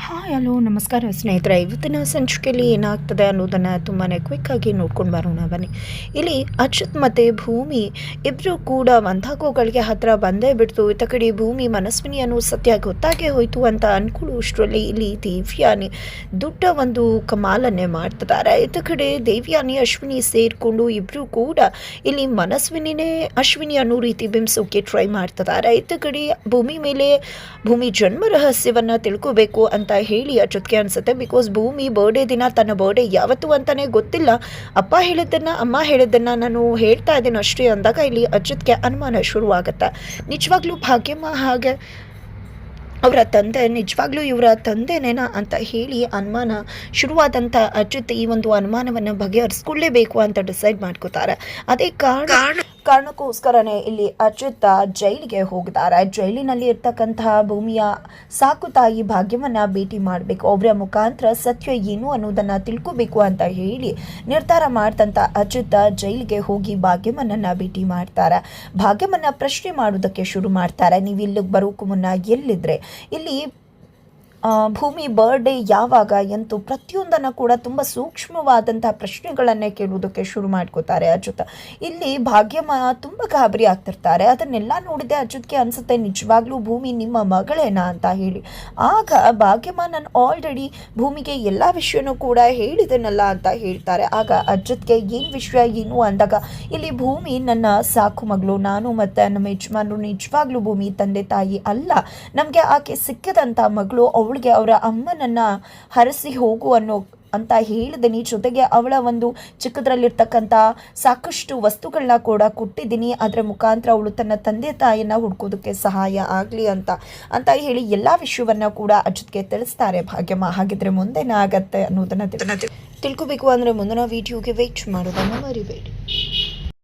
Hi hello ನಮಸ್ಕಾರ ಸ್ನೇಹಿತರೆ. ಇವತ್ತಿನ ಸಂಚಿಕೆಯಲ್ಲಿ ಏನಾಗ್ತದೆ ಅನ್ನೋದನ್ನು ತುಂಬಾ ಕ್ವಿಕ್ಕಾಗಿ ನೋಡ್ಕೊಂಡು ಬರೋಣ ಬನ್ನಿ. ಇಲ್ಲಿ ಅಚ್ಯುತ್ ಮತ್ತು ಭೂಮಿ ಇಬ್ಬರು ಕೂಡ ಒಂದಾಗೋಗಳಿಗೆ ಹತ್ತಿರ ಬಂದೇ ಬಿಡ್ತು. ಇತ್ತ ಕಡೆ ಭೂಮಿ ಮನಸ್ವಿನಿ ಅನ್ನೋ ಸತ್ಯ ಗೊತ್ತಾಗೇ ಹೋಯಿತು ಅಂತ ಅಂದ್ಕೊಳ್ಳುವಷ್ಟರಲ್ಲಿ ಇಲ್ಲಿ ದೇವ್ಯಾನಿ ದೊಡ್ಡ ಒಂದು ಕಮಾಲನ್ನೇ ಮಾಡ್ತಿದ್ದಾರೆ. ಇತ್ತ ಕಡೆ ದೇವ್ಯಾನಿ ಅಶ್ವಿನಿ ಸೇರಿಕೊಂಡು ಇಬ್ಬರು ಕೂಡ ಇಲ್ಲಿ ಮನಸ್ವಿನಿನೇ ಅಶ್ವಿನಿ ಅನ್ನೋ ರೀತಿ ಬಿಂಬಿಸೋಕೆ ಟ್ರೈ ಮಾಡ್ತಿದ್ದಾರೆ. ಇತ್ತ ಕಡೆ ಭೂಮಿ ಮೇಲೆ ಭೂಮಿ ಜನ್ಮ ರಹಸ್ಯವನ್ನು ತಿಳ್ಕೋಬೇಕು ಅಂತ ಹೇಳಿ ಅಚ್ಯುತ್ಗೆ ಅನ್ಸುತ್ತೆ. ಬಿಕಾಸ್ ಭೂಮಿ ಬರ್ಡೇ ದಿನ ತನ್ನ ಬರ್ಡೇ ಯಾವತ್ತು ಅಂತಾನೆ ಗೊತ್ತಿಲ್ಲ, ಅಪ್ಪ ಹೇಳಿದ್ದನ್ನ ಅಮ್ಮ ಹೇಳಿದ್ದನ್ನ ನಾನು ಹೇಳ್ತಾ ಇದ್ದೀನಿ ಅಷ್ಟೇ ಅಂದಾಗ ಇಲ್ಲಿ ಅಚ್ಯುತ್ಗೆ ಅನುಮಾನ ಶುರುವಾಗುತ್ತೆ. ನಿಜವಾಗ್ಲೂ ಭಾಗ್ಯಮ್ಮ ಹಾಗೆ ಅವರ ತಂದೆ ನಿಜವಾಗ್ಲೂ ಇವರ ತಂದೆನೇನಾ ಅಂತ ಹೇಳಿ ಅನುಮಾನ ಶುರುವಾದಂಥ ಅಚ್ಯುತ್ ಈ ಒಂದು ಅನುಮಾನವನ್ನು ಬಗೆಹರಿಸ್ಕೊಳ್ಳೇಬೇಕು ಅಂತ ಡಿಸೈಡ್ ಮಾಡ್ಕೋತಾರೆ. ಅದೇ ಕಾರಣಕ್ಕೋಸ್ಕರನೇ ಇಲ್ಲಿ ಅಚ್ಯುತ ಜೈಲಿಗೆ ಹೋಗಿದ್ದಾರೆ. ಜೈಲಿನಲ್ಲಿ ಇರ್ತಕ್ಕಂತಹ ಭೂಮಿಯ ಸಾಕು ತಾಯಿ ಭಾಗ್ಯವನ್ನ ಭೇಟಿ ಮಾಡಬೇಕು, ಅವರ ಮುಖಾಂತರ ಸತ್ಯ ಏನು ಅನ್ನೋದನ್ನ ತಿಳ್ಕೋಬೇಕು ಅಂತ ಹೇಳಿ ನಿರ್ಧಾರ ಮಾಡ್ತಂತ ಅಚ್ಯುತ ಜೈಲಿಗೆ ಹೋಗಿ ಭಾಗ್ಯಮ್ಮನನ್ನ ಭೇಟಿ ಮಾಡ್ತಾರೆ. ಭಾಗ್ಯಮ್ಮನ್ನ ಪ್ರಶ್ನೆ ಮಾಡೋದಕ್ಕೆ ಶುರು ಮಾಡ್ತಾರೆ. ನೀವು ಇಲ್ಲಿಗೆ ಬರೋಕ್ಕೂ ಮುನ್ನ ಎಲ್ಲಿದ್ರೆ, ಇಲ್ಲಿ ಭೂಮಿ ಬರ್ಡೇ ಯಾವಾಗ ಎಂತೂ ಪ್ರತಿಯೊಂದನ್ನು ಕೂಡ ತುಂಬ ಸೂಕ್ಷ್ಮವಾದಂಥ ಪ್ರಶ್ನೆಗಳನ್ನೇ ಕೇಳುವುದಕ್ಕೆ ಶುರು ಮಾಡ್ಕೋತಾರೆ ಅಚ್ಯುತ. ಇಲ್ಲಿ ಭಾಗ್ಯಮ್ಮ ತುಂಬ ಗಾಬರಿ ಆಗ್ತಿರ್ತಾರೆ. ಅದನ್ನೆಲ್ಲ ನೋಡಿದೆ ಅಚ್ಯುತ್ಗೆ ಅನಿಸುತ್ತೆ ನಿಜವಾಗ್ಲೂ ಭೂಮಿ ನಿಮ್ಮ ಮಗಳೇನಾ ಅಂತ ಹೇಳಿ. ಆಗ ಭಾಗ್ಯಮ್ಮ ನಾನು ಆಲ್ರೆಡಿ ಭೂಮಿಗೆ ಎಲ್ಲ ವಿಷಯನೂ ಕೂಡ ಹೇಳಿದೆನಲ್ಲ ಅಂತ ಹೇಳ್ತಾರೆ. ಆಗ ಅಚ್ಯುತ್ಗೆ ಏನು ವಿಷಯ ಏನು ಅಂದಾಗ ಇಲ್ಲಿ ಭೂಮಿ ನನ್ನ ಸಾಕು ಮಗಳು, ನಾನು ಮತ್ತು ನಮ್ಮ ಯಜಮಾನರು ನಿಜವಾಗ್ಲೂ ಭೂಮಿ ತಂದೆ ತಾಯಿ ಅಲ್ಲ, ನಮಗೆ ಆಕೆ ಸಿಕ್ಕದಂಥ ಮಗಳು, ಅವಳಿಗೆ ಅವರ ಅಮ್ಮನನ್ನ ಹರಸಿ ಹೋಗು ಅಂತ ಹೇಳಿದ್ದೀನಿ. ಜೊತೆಗೆ ಅವಳ ಒಂದು ಚಿಕ್ಕದ್ರಲ್ಲಿರ್ತಕ್ಕಂಥ ಸಾಕಷ್ಟು ವಸ್ತುಗಳನ್ನ ಕೂಡ ಕೊಟ್ಟಿದ್ದೀನಿ, ಅದರ ಮುಖಾಂತರ ಅವಳು ತನ್ನ ತಂದೆ ತಾಯಿಯನ್ನು ಹುಡ್ಕೋದಕ್ಕೆ ಸಹಾಯ ಆಗಲಿ ಅಂತ ಹೇಳಿ ಎಲ್ಲ ವಿಷಯವನ್ನು ಕೂಡ ಅಚ್ಯುತ್ಗೆ ತಿಳಿಸ್ತಾರೆ ಭಾಗ್ಯಮ್ಮ. ಹಾಗಿದ್ರೆ ಮುಂದೇನಾಗತ್ತೆ ಅನ್ನೋದನ್ನು ತಿಳ್ಕೋಬೇಕು ಅಂದರೆ ಮುಂದಿನ ವಿಡಿಯೋಗೆ ವೇಟ್ ಮಾಡೋದನ್ನು ಮರಿಬೇಡಿ.